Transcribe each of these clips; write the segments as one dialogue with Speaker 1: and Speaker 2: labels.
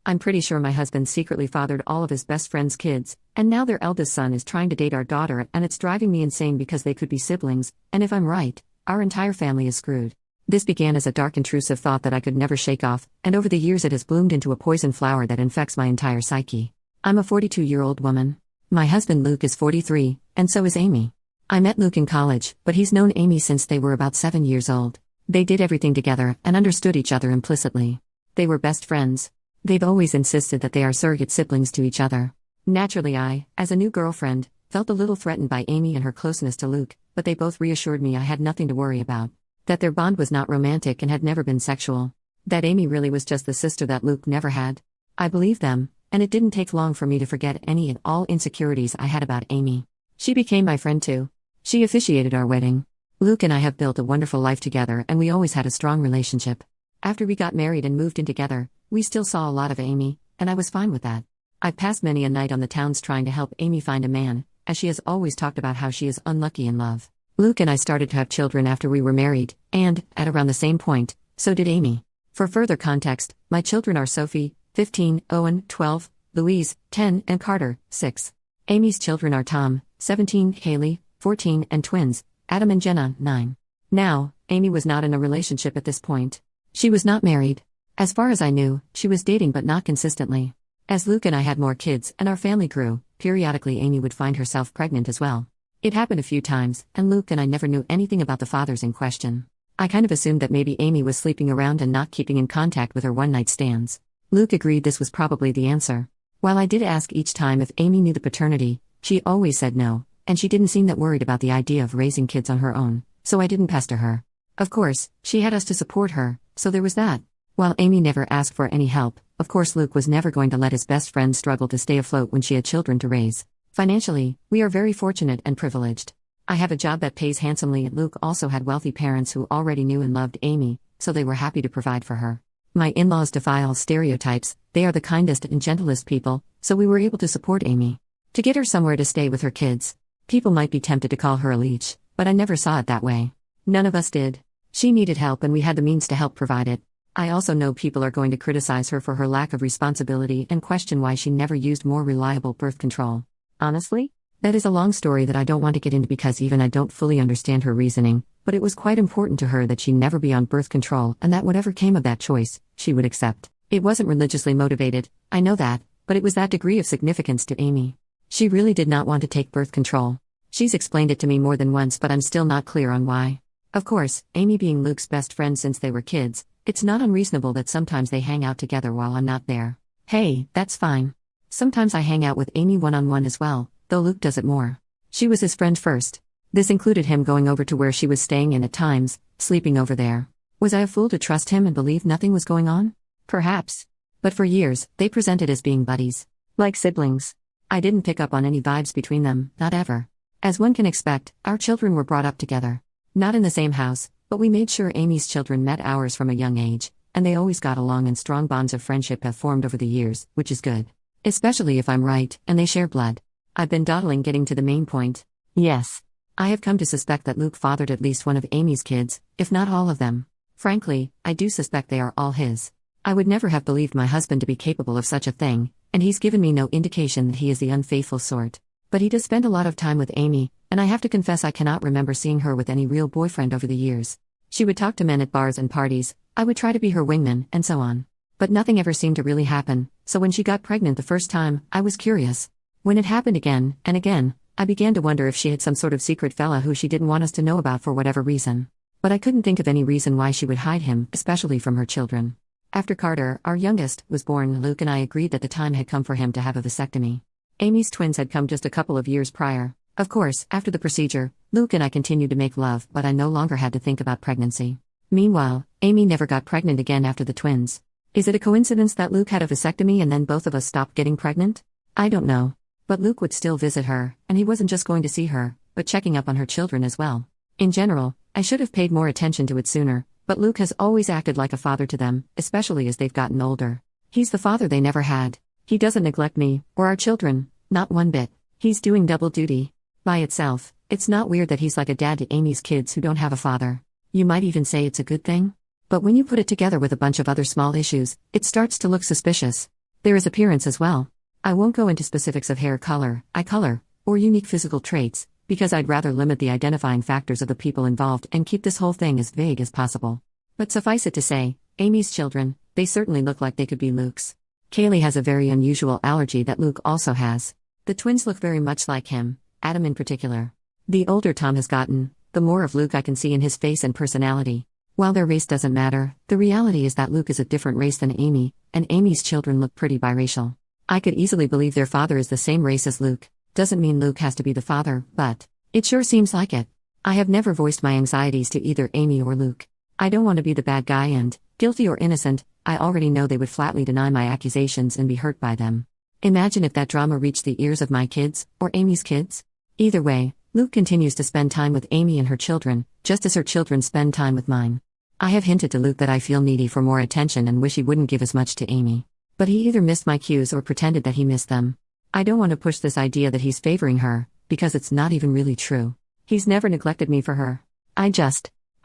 Speaker 1: I'm pretty sure my husband secretly fathered all of his best friend's kids, and now their eldest son is trying to date our daughter, and it's driving me insane because they could be siblings, and if I'm right, our entire family is screwed. This began as a dark, intrusive thought that I could never shake off, and over the years it has bloomed into a poison flower that infects my entire psyche. I'm a 42-year-old woman. My husband Luke is 43, and so is Amy. I met Luke in college, but he's known Amy since they were about 7 years old. They did everything together and understood each other implicitly. They were best friends. They've always insisted that they are surrogate siblings to each other. Naturally I, as a new girlfriend, felt a little threatened by Amy and her closeness to Luke, but they both reassured me I had nothing to worry about. That their bond was not romantic and had never been sexual. That Amy really was just the sister that Luke never had. I believed them, and it didn't take long for me to forget any and all insecurities I had about Amy. She became my friend too. She officiated our wedding. Luke and I have built a wonderful life together, and we always had a strong relationship. After we got married and moved in together, we still saw a lot of Amy, and I was fine with that. I've passed many a night on the towns trying to help Amy find a man, as she has always talked about how she is unlucky in love. Luke and I started to have children after we were married, and, at around the same point, so did Amy. For further context, my children are Sophie, 15, Owen, 12, Louise, 10, and Carter, 6. Amy's children are Tom, 17, Haley, 14, and twins, Adam and Jenna, 9. Now, Amy was not in a relationship at this point. She was not married. As far as I knew, she was dating but not consistently. As Luke and I had more kids and our family grew, periodically Amy would find herself pregnant as well. It happened a few times, and Luke and I never knew anything about the fathers in question. I kind of assumed that maybe Amy was sleeping around and not keeping in contact with her one-night stands. Luke agreed this was probably the answer. While I did ask each time if Amy knew the paternity, she always said no, and she didn't seem that worried about the idea of raising kids on her own, so I didn't pester her. Of course, she had us to support her, so there was that. While Amy never asked for any help, of course Luke was never going to let his best friend struggle to stay afloat when she had children to raise. Financially, we are very fortunate and privileged. I have a job that pays handsomely, and Luke also had wealthy parents who already knew and loved Amy, so they were happy to provide for her. My in-laws defy all stereotypes, they are the kindest and gentlest people, so we were able to support Amy. To get her somewhere to stay with her kids. People might be tempted to call her a leech, but I never saw it that way. None of us did. She needed help and we had the means to help provide it. I also know people are going to criticize her for her lack of responsibility and question why she never used more reliable birth control. Honestly, that is a long story that I don't want to get into because even I don't fully understand her reasoning, but it was quite important to her that she never be on birth control and that whatever came of that choice, she would accept. It wasn't religiously motivated, I know that, but it was that degree of significance to Amy. She really did not want to take birth control. She's explained it to me more than once, but I'm still not clear on why. Of course, Amy being Luke's best friend since they were kids, it's not unreasonable that sometimes they hang out together while I'm not there. Hey, that's fine. Sometimes I hang out with Amy one-on-one as well, though Luke does it more. She was his friend first. This included him going over to where she was staying and at times, sleeping over there. Was I a fool to trust him and believe nothing was going on? Perhaps. But for years, they presented as being buddies. Like siblings. I didn't pick up on any vibes between them, not ever. As one can expect, our children were brought up together. Not in the same house, but we made sure Amy's children met ours from a young age, and they always got along and strong bonds of friendship have formed over the years, which is good. Especially if I'm right, and they share blood. I've been dawdling getting to the main point. Yes. I have come to suspect that Luke fathered at least one of Amy's kids, if not all of them. Frankly, I do suspect they are all his. I would never have believed my husband to be capable of such a thing, and he's given me no indication that he is the unfaithful sort. But he does spend a lot of time with Amy, and I have to confess I cannot remember seeing her with any real boyfriend over the years. She would talk to men at bars and parties, I would try to be her wingman, and so on. But nothing ever seemed to really happen, so when she got pregnant the first time, I was curious. When it happened again, and again, I began to wonder if she had some sort of secret fella who she didn't want us to know about for whatever reason. But I couldn't think of any reason why she would hide him, especially from her children. After Carter, our youngest, was born, Luke and I agreed that the time had come for him to have a vasectomy. Amy's twins had come just a couple of years prior. Of course, after the procedure, Luke and I continued to make love, but I no longer had to think about pregnancy. Meanwhile, Amy never got pregnant again after the twins. Is it a coincidence that Luke had a vasectomy and then both of us stopped getting pregnant? I don't know. But Luke would still visit her, and he wasn't just going to see her, but checking up on her children as well. In general, I should have paid more attention to it sooner, but Luke has always acted like a father to them, especially as they've gotten older. He's the father they never had. He doesn't neglect me, or our children, not one bit. He's doing double duty. By itself, it's not weird that he's like a dad to Amy's kids who don't have a father. You might even say it's a good thing. But when you put it together with a bunch of other small issues, it starts to look suspicious. There is appearance as well. I won't go into specifics of hair color, eye color, or unique physical traits, because I'd rather limit the identifying factors of the people involved and keep this whole thing as vague as possible. But suffice it to say, Amy's children, they certainly look like they could be Luke's. Kaylee has a very unusual allergy that Luke also has. The twins look very much like him, Adam in particular. The older Tom has gotten, the more of Luke I can see in his face and personality. While their race doesn't matter, the reality is that Luke is a different race than Amy, and Amy's children look pretty biracial. I could easily believe their father is the same race as Luke. Doesn't mean Luke has to be the father, but it sure seems like it. I have never voiced my anxieties to either Amy or Luke. I don't want to be the bad guy and, guilty or innocent, I already know they would flatly deny my accusations and be hurt by them. Imagine if that drama reached the ears of my kids, or Amy's kids. Either way, Luke continues to spend time with Amy and her children, just as her children spend time with mine. I have hinted to Luke that I feel needy for more attention and wish he wouldn't give as much to Amy. But he either missed my cues or pretended that he missed them. I don't want to push this idea that he's favoring her, because it's not even really true. He's never neglected me for her. I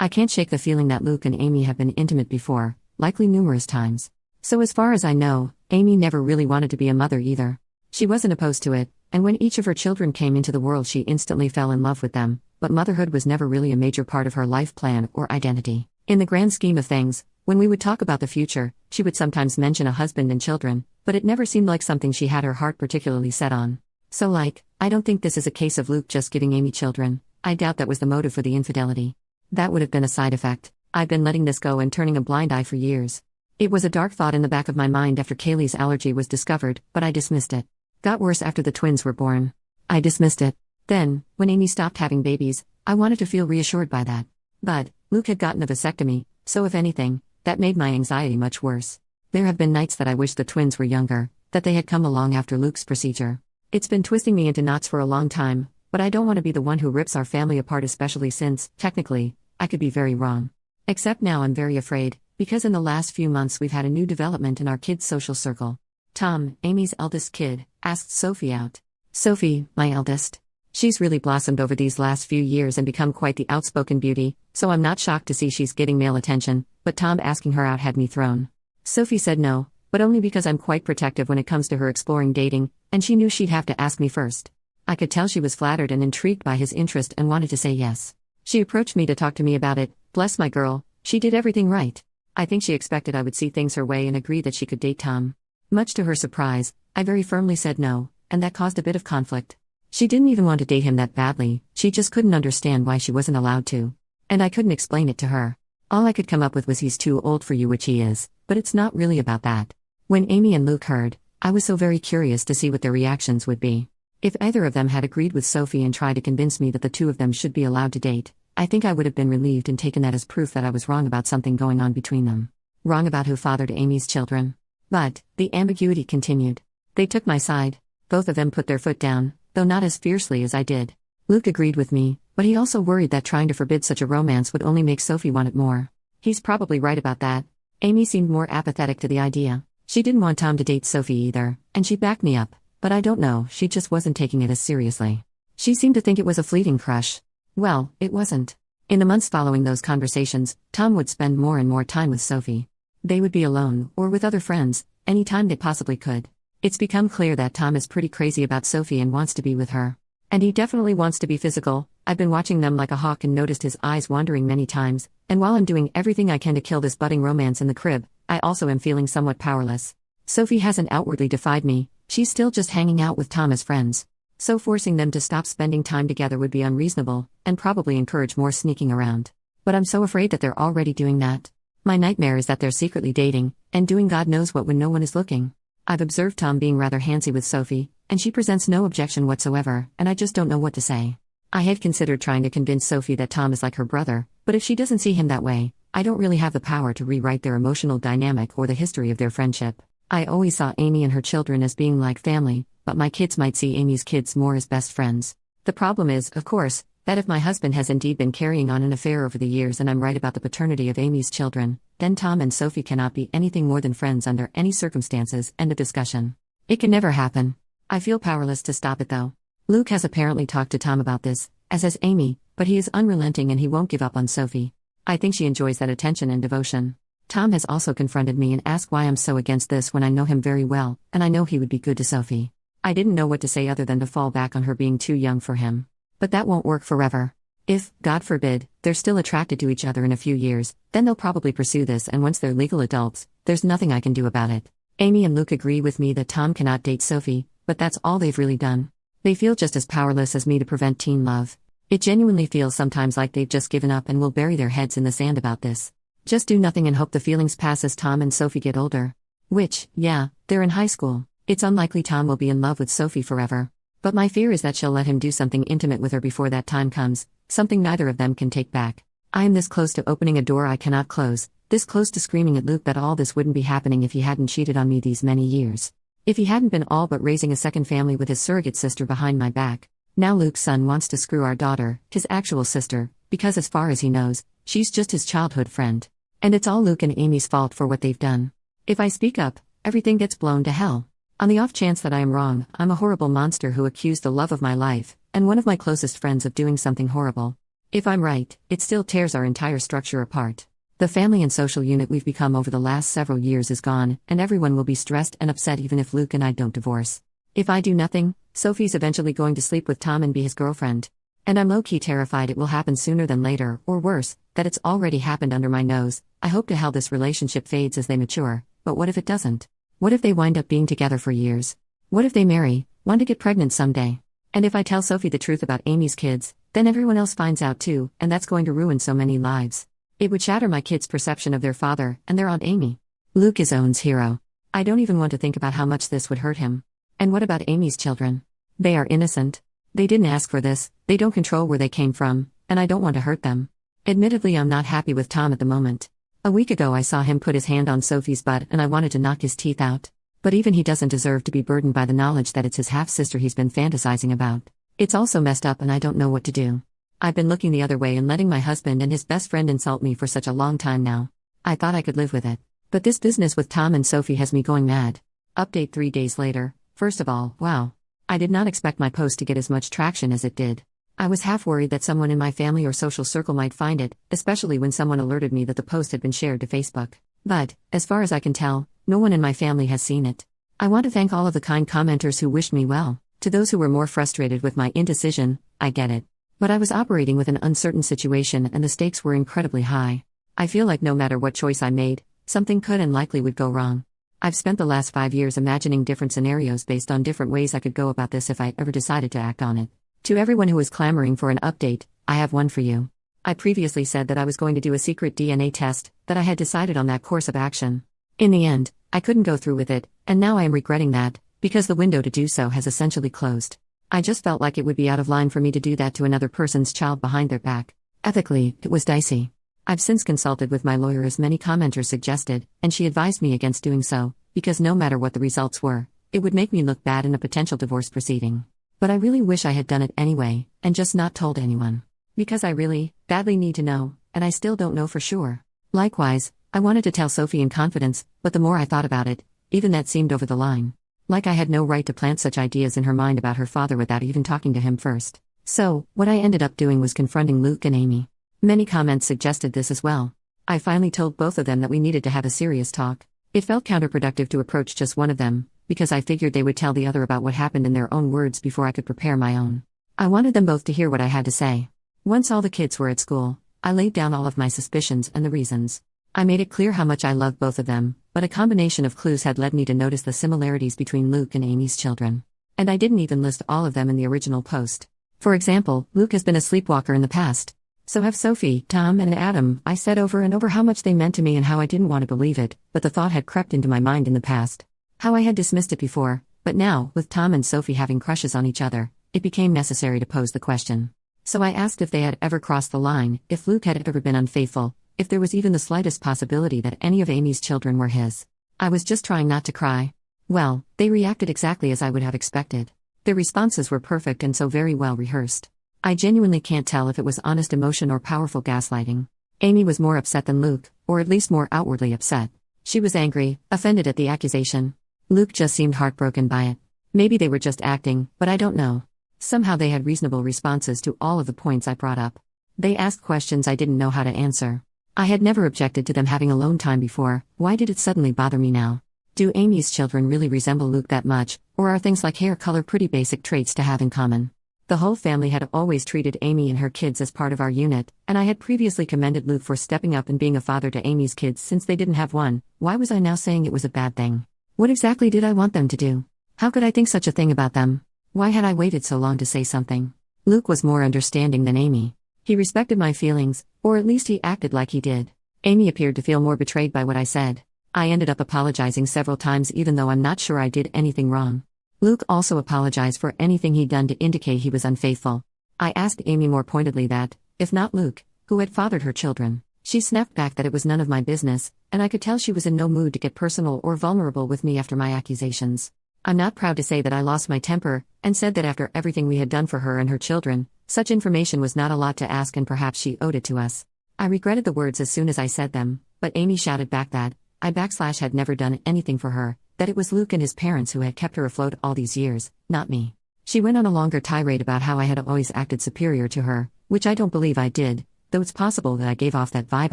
Speaker 1: can't shake the feeling that Luke and Amy have been intimate before, likely numerous times. So as far as I know, Amy never really wanted to be a mother either. She wasn't opposed to it, and when each of her children came into the world she instantly fell in love with them, but motherhood was never really a major part of her life plan or identity. In the grand scheme of things, when we would talk about the future, she would sometimes mention a husband and children, but it never seemed like something she had her heart particularly set on. So I don't think this is a case of Luke just giving Amy children. I doubt that was the motive for the infidelity. That would have been a side effect. I've been letting this go and turning a blind eye for years. It was a dark thought in the back of my mind after Kaylee's allergy was discovered, but I dismissed it. Got worse after the twins were born. I dismissed it. Then, when Amy stopped having babies, I wanted to feel reassured by that. But Luke had gotten a vasectomy, so if anything, that made my anxiety much worse. There have been nights that I wish the twins were younger, that they had come along after Luke's procedure. It's been twisting me into knots for a long time, but I don't want to be the one who rips our family apart, especially since, technically, I could be very wrong. Except now I'm very afraid, because in the last few months we've had a new development in our kids' social circle. Tom, Amy's eldest kid, asked Sophie out. Sophie, my eldest. She's really blossomed over these last few years and become quite the outspoken beauty, so I'm not shocked to see she's getting male attention, but Tom asking her out had me thrown. Sophie said no, but only because I'm quite protective when it comes to her exploring dating, and she knew she'd have to ask me first. I could tell she was flattered and intrigued by his interest and wanted to say yes. She approached me to talk to me about it. Bless my girl, she did everything right. I think she expected I would see things her way and agree that she could date Tom. Much to her surprise, I very firmly said no, and that caused a bit of conflict. She didn't even want to date him that badly, she just couldn't understand why she wasn't allowed to. And I couldn't explain it to her. All I could come up with was he's too old for you, which he is, but it's not really about that. When Amy and Luke heard, I was so very curious to see what their reactions would be. If either of them had agreed with Sophie and tried to convince me that the two of them should be allowed to date, I think I would have been relieved and taken that as proof that I was wrong about something going on between them. Wrong about who fathered Amy's children. But the ambiguity continued. They took my side. Both of them put their foot down, though not as fiercely as I did. Luke agreed with me, but he also worried that trying to forbid such a romance would only make Sophie want it more. He's probably right about that. Amy seemed more apathetic to the idea. She didn't want Tom to date Sophie either, and she backed me up, but I don't know, she just wasn't taking it as seriously. She seemed to think it was a fleeting crush. Well, it wasn't. In the months following those conversations, Tom would spend more and more time with Sophie. They would be alone, or with other friends, any time they possibly could. It's become clear that Tom is pretty crazy about Sophie and wants to be with her. And he definitely wants to be physical. I've been watching them like a hawk and noticed his eyes wandering many times, and while I'm doing everything I can to kill this budding romance in the crib, I also am feeling somewhat powerless. Sophie hasn't outwardly defied me, she's still just hanging out with Tom as friends. So forcing them to stop spending time together would be unreasonable, and probably encourage more sneaking around. But I'm so afraid that they're already doing that. My nightmare is that they're secretly dating, and doing God knows what when no one is looking. I've observed Tom being rather handsy with Sophie, and she presents no objection whatsoever, and I just don't know what to say. I had considered trying to convince Sophie that Tom is like her brother, but if she doesn't see him that way, I don't really have the power to rewrite their emotional dynamic or the history of their friendship. I always saw Amy and her children as being like family, but my kids might see Amy's kids more as best friends. The problem is, of course, that if my husband has indeed been carrying on an affair over the years and I'm right about the paternity of Amy's children, then Tom and Sophie cannot be anything more than friends under any circumstances. End of discussion. It can never happen. I feel powerless to stop it though. Luke has apparently talked to Tom about this, as has Amy, but he is unrelenting and he won't give up on Sophie. I think she enjoys that attention and devotion. Tom has also confronted me and asked why I'm so against this when I know him very well, and I know he would be good to Sophie. I didn't know what to say other than to fall back on her being too young for him. But that won't work forever. If, God forbid, they're still attracted to each other in a few years, then they'll probably pursue this, and once they're legal adults, there's nothing I can do about it. Amy and Luke agree with me that Tom cannot date Sophie, but that's all they've really done. They feel just as powerless as me to prevent teen love. It genuinely feels sometimes like they've just given up and will bury their heads in the sand about this. Just do nothing and hope the feelings pass as Tom and Sophie get older. Which, yeah, they're in high school. It's unlikely Tom will be in love with Sophie forever. But my fear is that she'll let him do something intimate with her before that time comes, something neither of them can take back. I am this close to opening a door I cannot close, this close to screaming at Luke that all this wouldn't be happening if he hadn't cheated on me these many years. If he hadn't been all but raising a second family with his surrogate sister behind my back. Now Luke's son wants to screw our daughter, his actual sister, because as far as he knows, she's just his childhood friend. And it's all Luke and Amy's fault for what they've done. If I speak up, everything gets blown to hell. On the off chance that I am wrong, I'm a horrible monster who accused the love of my life, and one of my closest friends of doing something horrible. If I'm right, it still tears our entire structure apart. The family and social unit we've become over the last several years is gone, and everyone will be stressed and upset even if Luke and I don't divorce. If I do nothing, Sophie's eventually going to sleep with Tom and be his girlfriend. And I'm low-key terrified it will happen sooner than later, or worse, that it's already happened under my nose. I hope to hell this relationship fades as they mature, but what if it doesn't? What if they wind up being together for years? What if they marry, want to get pregnant someday? And if I tell Sophie the truth about Amy's kids, then everyone else finds out too, and that's going to ruin so many lives. It would shatter my kids' perception of their father and their Aunt Amy. Luke is Owen's hero. I don't even want to think about how much this would hurt him. And what about Amy's children? They are innocent. They didn't ask for this, they don't control where they came from, and I don't want to hurt them. Admittedly, I'm not happy with Tom at the moment. A week ago I saw him put his hand on Sophie's butt and I wanted to knock his teeth out. But even he doesn't deserve to be burdened by the knowledge that it's his half-sister he's been fantasizing about. It's also messed up and I don't know what to do. I've been looking the other way and letting my husband and his best friend insult me for such a long time now. I thought I could live with it. But this business with Tom and Sophie has me going mad. Update 3 days later. First of all, wow. I did not expect my post to get as much traction as it did. I was half worried that someone in my family or social circle might find it, especially when someone alerted me that the post had been shared to Facebook. But, as far as I can tell, no one in my family has seen it. I want to thank all of the kind commenters who wished me well. To those who were more frustrated with my indecision, I get it. But I was operating with an uncertain situation and the stakes were incredibly high. I feel like no matter what choice I made, something could and likely would go wrong. I've spent the last 5 years imagining different scenarios based on different ways I could go about this if I ever decided to act on it. To everyone who is clamoring for an update, I have one for you. I previously said that I was going to do a secret DNA test, that I had decided on that course of action. In the end, I couldn't go through with it, and now I am regretting that, because the window to do so has essentially closed. I just felt like it would be out of line for me to do that to another person's child behind their back. Ethically, it was dicey. I've since consulted with my lawyer as many commenters suggested, and she advised me against doing so, because no matter what the results were, it would make me look bad in a potential divorce proceeding. But I really wish I had done it anyway, and just not told anyone. Because I really, badly need to know, and I still don't know for sure. Likewise, I wanted to tell Sophie in confidence, but the more I thought about it, even that seemed over the line. Like I had no right to plant such ideas in her mind about her father without even talking to him first. So, what I ended up doing was confronting Luke and Amy. Many comments suggested this as well. I finally told both of them that we needed to have a serious talk. It felt counterproductive to approach just one of them, because I figured they would tell the other about what happened in their own words before I could prepare my own. I wanted them both to hear what I had to say. Once all the kids were at school, I laid down all of my suspicions and the reasons. I made it clear how much I loved both of them, but a combination of clues had led me to notice the similarities between Luke and Amy's children. And I didn't even list all of them in the original post. For example, Luke has been a sleepwalker in the past. So have Sophie, Tom, and Adam. I said over and over how much they meant to me and how I didn't want to believe it, but the thought had crept into my mind in the past. How I had dismissed it before, but now, with Tom and Sophie having crushes on each other, it became necessary to pose the question. So I asked if they had ever crossed the line, if Luke had ever been unfaithful, if there was even the slightest possibility that any of Amy's children were his. I was just trying not to cry. Well, they reacted exactly as I would have expected. Their responses were perfect and so very well rehearsed. I genuinely can't tell if it was honest emotion or powerful gaslighting. Amy was more upset than Luke, or at least more outwardly upset. She was angry, offended at the accusation. Luke just seemed heartbroken by it. Maybe they were just acting, but I don't know. Somehow they had reasonable responses to all of the points I brought up. They asked questions I didn't know how to answer. I had never objected to them having alone time before. Why did it suddenly bother me now? Do Amy's children really resemble Luke that much, or are things like hair color pretty basic traits to have in common? The whole family had always treated Amy and her kids as part of our unit, and I had previously commended Luke for stepping up and being a father to Amy's kids since they didn't have one. Why was I now saying it was a bad thing? What exactly did I want them to do? How could I think such a thing about them? Why had I waited so long to say something? Luke was more understanding than Amy. He respected my feelings, or at least he acted like he did. Amy appeared to feel more betrayed by what I said. I ended up apologizing several times even though I'm not sure I did anything wrong. Luke also apologized for anything he'd done to indicate he was unfaithful. I asked Amy more pointedly that, if not Luke, who had fathered her children. She snapped back that it was none of my business, and I could tell she was in no mood to get personal or vulnerable with me after my accusations. I'm not proud to say that I lost my temper, and said that after everything we had done for her and her children, such information was not a lot to ask and perhaps she owed it to us. I regretted the words as soon as I said them, but Amy shouted back that I had never done anything for her, that it was Luke and his parents who had kept her afloat all these years, not me. She went on a longer tirade about how I had always acted superior to her, which I don't believe I did, though it's possible that I gave off that vibe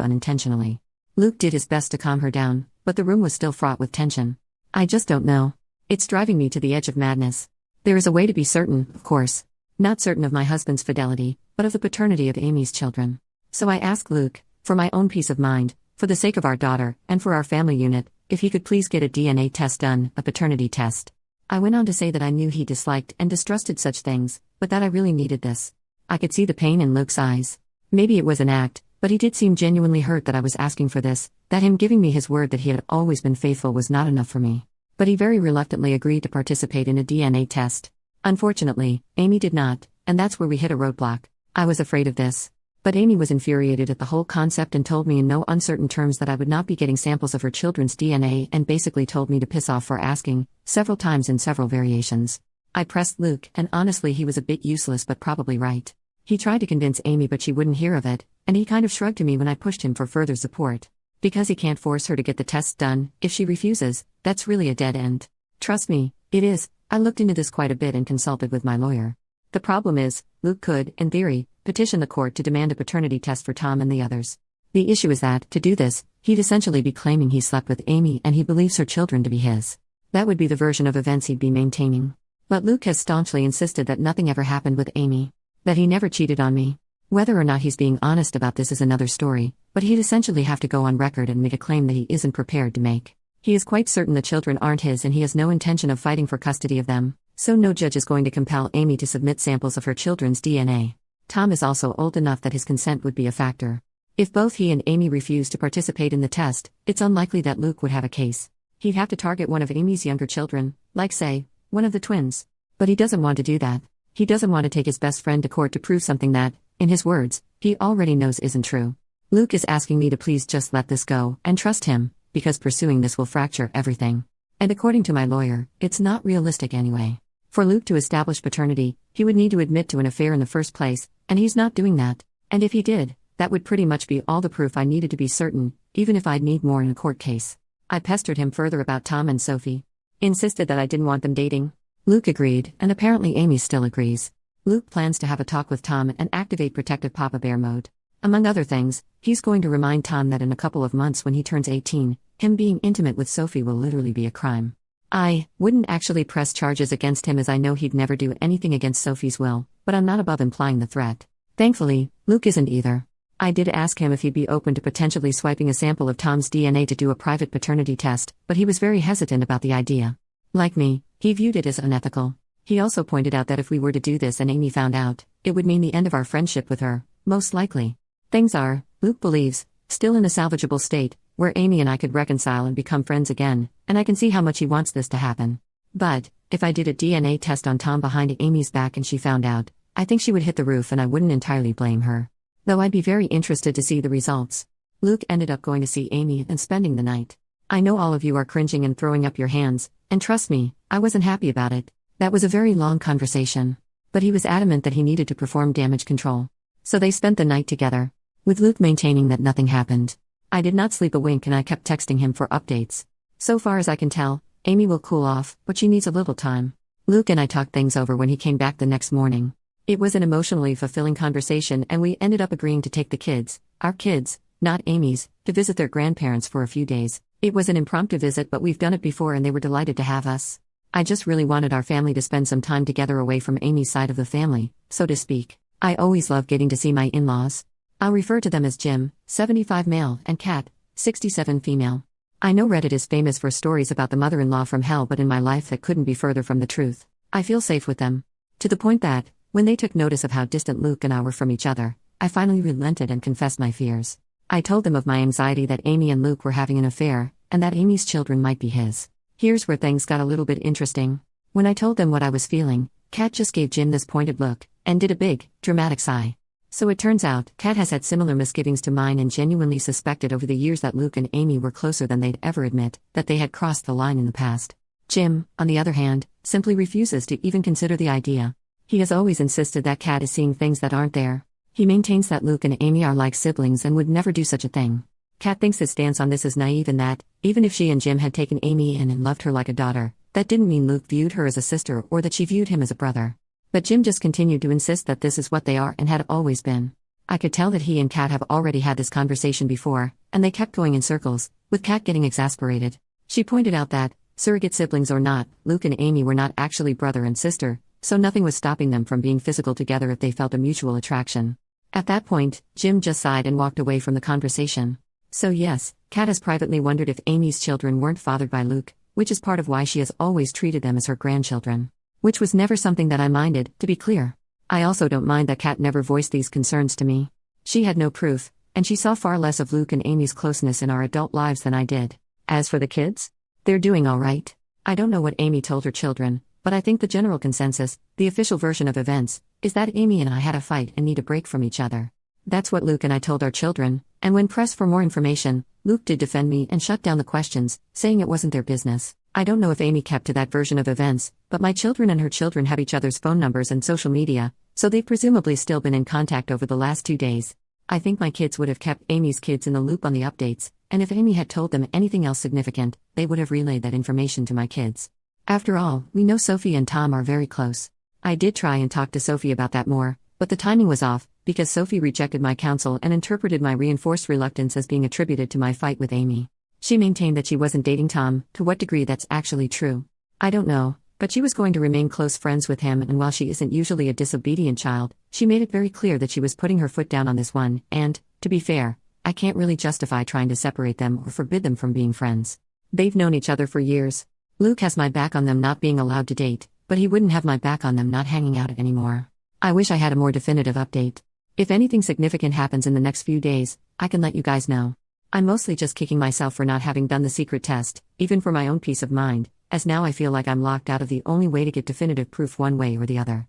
Speaker 1: unintentionally. Luke did his best to calm her down, but the room was still fraught with tension. I just don't know. It's driving me to the edge of madness. There is a way to be certain, of course. Not certain of my husband's fidelity, but of the paternity of Amy's children. So I asked Luke, for my own peace of mind, for the sake of our daughter, and for our family unit, if he could please get a DNA test done, a paternity test. I went on to say that I knew he disliked and distrusted such things, but that I really needed this. I could see the pain in Luke's eyes. Maybe it was an act, but he did seem genuinely hurt that I was asking for this, that him giving me his word that he had always been faithful was not enough for me. But he very reluctantly agreed to participate in a DNA test. Unfortunately, Amy did not, and that's where we hit a roadblock. I was afraid of this. But Amy was infuriated at the whole concept and told me in no uncertain terms that I would not be getting samples of her children's DNA and basically told me to piss off for asking, several times in several variations. I pressed Luke, and honestly he was a bit useless but probably right. He tried to convince Amy but she wouldn't hear of it, and he kind of shrugged to me when I pushed him for further support. Because he can't force her to get the tests done, if she refuses, that's really a dead end. Trust me, it is. I looked into this quite a bit and consulted with my lawyer. The problem is, Luke could, in theory, petition the court to demand a paternity test for Tom and the others. The issue is that, to do this, he'd essentially be claiming he slept with Amy and he believes her children to be his. That would be the version of events he'd be maintaining. But Luke has staunchly insisted that nothing ever happened with Amy. That he never cheated on me. Whether or not he's being honest about this is another story, but he'd essentially have to go on record and make a claim that he isn't prepared to make. He is quite certain the children aren't his and he has no intention of fighting for custody of them, so no judge is going to compel Amy to submit samples of her children's DNA. Tom is also old enough that his consent would be a factor. If both he and Amy refuse to participate in the test, it's unlikely that Luke would have a case. He'd have to target one of Amy's younger children, like say, one of the twins. But he doesn't want to do that. He doesn't want to take his best friend to court to prove something that, in his words, he already knows isn't true. Luke is asking me to please just let this go and trust him, because pursuing this will fracture everything. And according to my lawyer, it's not realistic anyway. For Luke to establish paternity, he would need to admit to an affair in the first place, and he's not doing that. And if he did, that would pretty much be all the proof I needed to be certain, even if I'd need more in a court case. I pestered him further about Tom and Sophie. Insisted that I didn't want them dating. Luke agreed, and apparently Amy still agrees. Luke plans to have a talk with Tom and activate protective Papa Bear mode. Among other things, he's going to remind Tom that in a couple of months when he turns 18, him being intimate with Sophie will literally be a crime. I wouldn't actually press charges against him as I know he'd never do anything against Sophie's will, but I'm not above implying the threat. Thankfully, Luke isn't either. I did ask him if he'd be open to potentially swiping a sample of Tom's DNA to do a private paternity test, but he was very hesitant about the idea. Like me, he viewed it as unethical. He also pointed out that if we were to do this and Amy found out, it would mean the end of our friendship with her, most likely. Things are, Luke believes, still in a salvageable state, where Amy and I could reconcile and become friends again, and I can see how much he wants this to happen. But, if I did a DNA test on Tom behind Amy's back and she found out, I think she would hit the roof and I wouldn't entirely blame her. Though I'd be very interested to see the results. Luke ended up going to see Amy and spending the night. I know all of you are cringing and throwing up your hands, and trust me, I wasn't happy about it. That was a very long conversation. But he was adamant that he needed to perform damage control. So they spent the night together, with Luke maintaining that nothing happened. I did not sleep a wink and I kept texting him for updates. So far as I can tell, Amy will cool off, but she needs a little time. Luke and I talked things over when he came back the next morning. It was an emotionally fulfilling conversation and we ended up agreeing to take the kids, our kids, not Amy's, to visit their grandparents for a few days. It was an impromptu visit, but we've done it before and they were delighted to have us. I just really wanted our family to spend some time together away from Amy's side of the family, so to speak. I always love getting to see my in-laws. I'll refer to them as Jim, 75 male, and Kat, 67 female. I know Reddit is famous for stories about the mother-in-law from hell, but in my life that couldn't be further from the truth. I feel safe with them. To the point that, when they took notice of how distant Luke and I were from each other, I finally relented and confessed my fears. I told them of my anxiety that Amy and Luke were having an affair, and that Amy's children might be his. Here's where things got a little bit interesting. When I told them what I was feeling, Kat just gave Jim this pointed look, and did a big, dramatic sigh. So it turns out, Kat has had similar misgivings to mine and genuinely suspected over the years that Luke and Amy were closer than they'd ever admit, that they had crossed the line in the past. Jim, on the other hand, simply refuses to even consider the idea. He has always insisted that Kat is seeing things that aren't there. He maintains that Luke and Amy are like siblings and would never do such a thing. Kat thinks his stance on this is naive and that, even if she and Jim had taken Amy in and loved her like a daughter, that didn't mean Luke viewed her as a sister or that she viewed him as a brother. But Jim just continued to insist that this is what they are and had always been. I could tell that he and Kat have already had this conversation before, and they kept going in circles, with Kat getting exasperated. She pointed out that, surrogate siblings or not, Luke and Amy were not actually brother and sister, so nothing was stopping them from being physical together if they felt a mutual attraction. At that point, Jim just sighed and walked away from the conversation. So yes, Kat has privately wondered if Amy's children weren't fathered by Luke, which is part of why she has always treated them as her grandchildren. Which was never something that I minded, to be clear. I also don't mind that Kat never voiced these concerns to me. She had no proof, and she saw far less of Luke and Amy's closeness in our adult lives than I did. As for the kids, they're doing all right. I don't know what Amy told her children, but I think the general consensus, the official version of events, is that Amy and I had a fight and need a break from each other. That's what Luke and I told our children, and when pressed for more information, Luke did defend me and shut down the questions, saying it wasn't their business. I don't know if Amy kept to that version of events, but my children and her children have each other's phone numbers and social media, so they've presumably still been in contact over the last 2 days. I think my kids would have kept Amy's kids in the loop on the updates, and if Amy had told them anything else significant, they would have relayed that information to my kids. After all, we know Sophie and Tom are very close. I did try and talk to Sophie about that more, but the timing was off, because Sophie rejected my counsel and interpreted my reinforced reluctance as being attributed to my fight with Amy. She maintained that she wasn't dating Tom. To what degree that's actually true, I don't know, but she was going to remain close friends with him, and while she isn't usually a disobedient child, she made it very clear that she was putting her foot down on this one, and, to be fair, I can't really justify trying to separate them or forbid them from being friends. They've known each other for years. Luke has my back on them not being allowed to date, but he wouldn't have my back on them not hanging out anymore. I wish I had a more definitive update. If anything significant happens in the next few days, I can let you guys know. I'm mostly just kicking myself for not having done the secret test, even for my own peace of mind, as now I feel like I'm locked out of the only way to get definitive proof one way or the other.